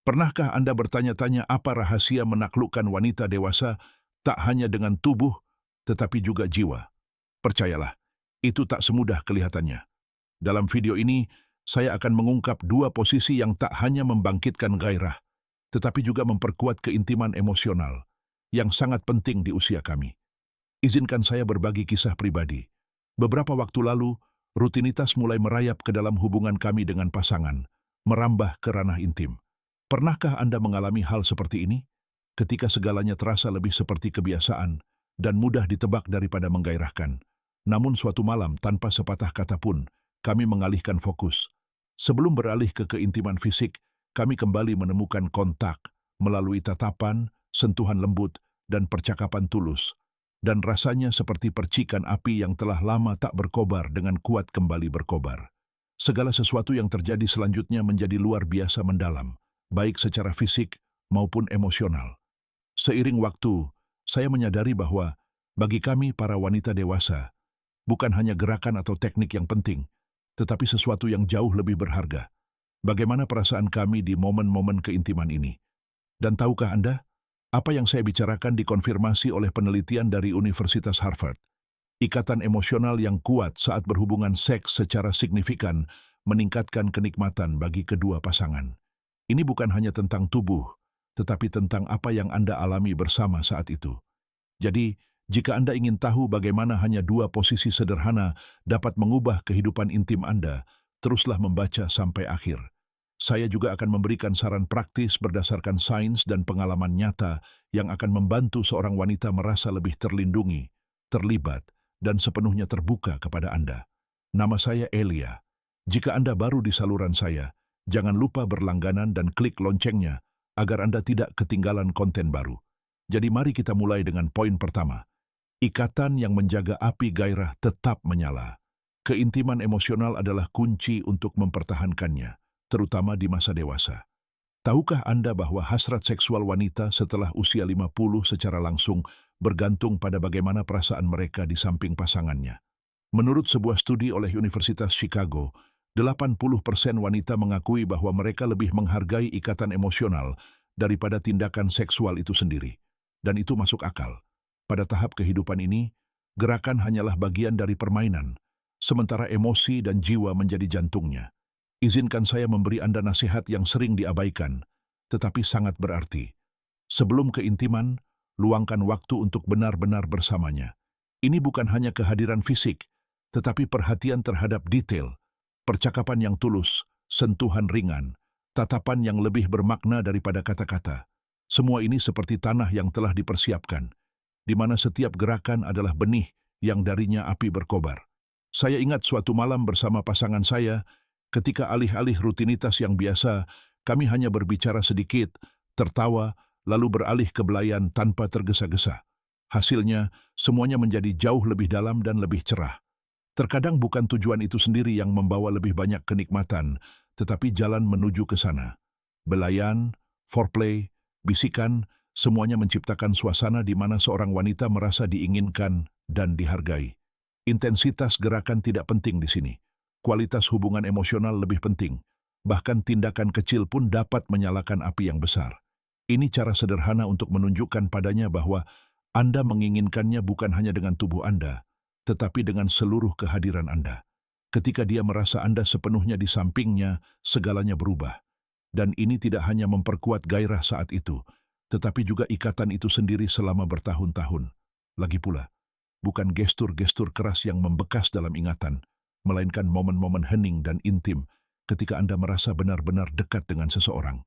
Pernahkah Anda bertanya-tanya apa rahasia menaklukkan wanita dewasa tak hanya dengan tubuh, tetapi juga jiwa? Percayalah, itu tak semudah kelihatannya. Dalam video ini, saya akan mengungkap dua posisi yang tak hanya membangkitkan gairah, tetapi juga memperkuat keintiman emosional yang sangat penting di usia kami. Izinkan saya berbagi kisah pribadi. Beberapa waktu lalu, rutinitas mulai merayap ke dalam hubungan kami dengan pasangan, merambah ke ranah intim. Pernahkah Anda mengalami hal seperti ini? Ketika segalanya terasa lebih seperti kebiasaan dan mudah ditebak daripada menggairahkan. Namun suatu malam, tanpa sepatah kata pun, kami mengalihkan fokus. Sebelum beralih ke keintiman fisik, kami kembali menemukan kontak melalui tatapan, sentuhan lembut, dan percakapan tulus. Dan rasanya seperti percikan api yang telah lama tak berkobar dengan kuat kembali berkobar. Segala sesuatu yang terjadi selanjutnya menjadi luar biasa mendalam, baik secara fisik maupun emosional. Seiring waktu, saya menyadari bahwa bagi kami para wanita dewasa, bukan hanya gerakan atau teknik yang penting, tetapi sesuatu yang jauh lebih berharga. Bagaimana perasaan kami di momen-momen keintiman ini? Dan tahukah Anda, apa yang saya bicarakan dikonfirmasi oleh penelitian dari Universitas Harvard? Ikatan emosional yang kuat saat berhubungan seks secara signifikan meningkatkan kenikmatan bagi kedua pasangan. Ini bukan hanya tentang tubuh, tetapi tentang apa yang Anda alami bersama saat itu. Jadi, jika Anda ingin tahu bagaimana hanya dua posisi sederhana dapat mengubah kehidupan intim Anda, teruslah membaca sampai akhir. Saya juga akan memberikan saran praktis berdasarkan sains dan pengalaman nyata yang akan membantu seorang wanita merasa lebih terlindungi, terlibat, dan sepenuhnya terbuka kepada Anda. Nama saya Elia. Jika Anda baru di saluran saya, jangan lupa berlangganan dan klik loncengnya agar Anda tidak ketinggalan konten baru. Jadi mari kita mulai dengan poin pertama. Ikatan yang menjaga api gairah tetap menyala. Keintiman emosional adalah kunci untuk mempertahankannya, terutama di masa dewasa. Tahukah Anda bahwa hasrat seksual wanita setelah usia 50 secara langsung bergantung pada bagaimana perasaan mereka di samping pasangannya? Menurut sebuah studi oleh Universitas Chicago, 80% wanita mengakui bahwa mereka lebih menghargai ikatan emosional daripada tindakan seksual itu sendiri. Dan itu masuk akal. Pada tahap kehidupan ini, gerakan hanyalah bagian dari permainan, sementara emosi dan jiwa menjadi jantungnya. Izinkan saya memberi Anda nasihat yang sering diabaikan, tetapi sangat berarti. Sebelum keintiman, luangkan waktu untuk benar-benar bersamanya. Ini bukan hanya kehadiran fisik, tetapi perhatian terhadap detail, percakapan yang tulus, sentuhan ringan, tatapan yang lebih bermakna daripada kata-kata. Semua ini seperti tanah yang telah dipersiapkan, di mana setiap gerakan adalah benih yang darinya api berkobar. Saya ingat suatu malam bersama pasangan saya, ketika alih-alih rutinitas yang biasa, kami hanya berbicara sedikit, tertawa, lalu beralih ke belayan tanpa tergesa-gesa. Hasilnya, semuanya menjadi jauh lebih dalam dan lebih cerah. Terkadang bukan tujuan itu sendiri yang membawa lebih banyak kenikmatan, tetapi jalan menuju ke sana. Belayan, foreplay, bisikan, semuanya menciptakan suasana di mana seorang wanita merasa diinginkan dan dihargai. Intensitas gerakan tidak penting di sini. Kualitas hubungan emosional lebih penting. Bahkan tindakan kecil pun dapat menyalakan api yang besar. Ini cara sederhana untuk menunjukkan padanya bahwa Anda menginginkannya bukan hanya dengan tubuh Anda, tetapi dengan seluruh kehadiran Anda. Ketika dia merasa Anda sepenuhnya di sampingnya, segalanya berubah. Dan ini tidak hanya memperkuat gairah saat itu, tetapi juga ikatan itu sendiri selama bertahun-tahun. Lagi pula, bukan gestur-gestur keras yang membekas dalam ingatan, melainkan momen-momen hening dan intim ketika Anda merasa benar-benar dekat dengan seseorang.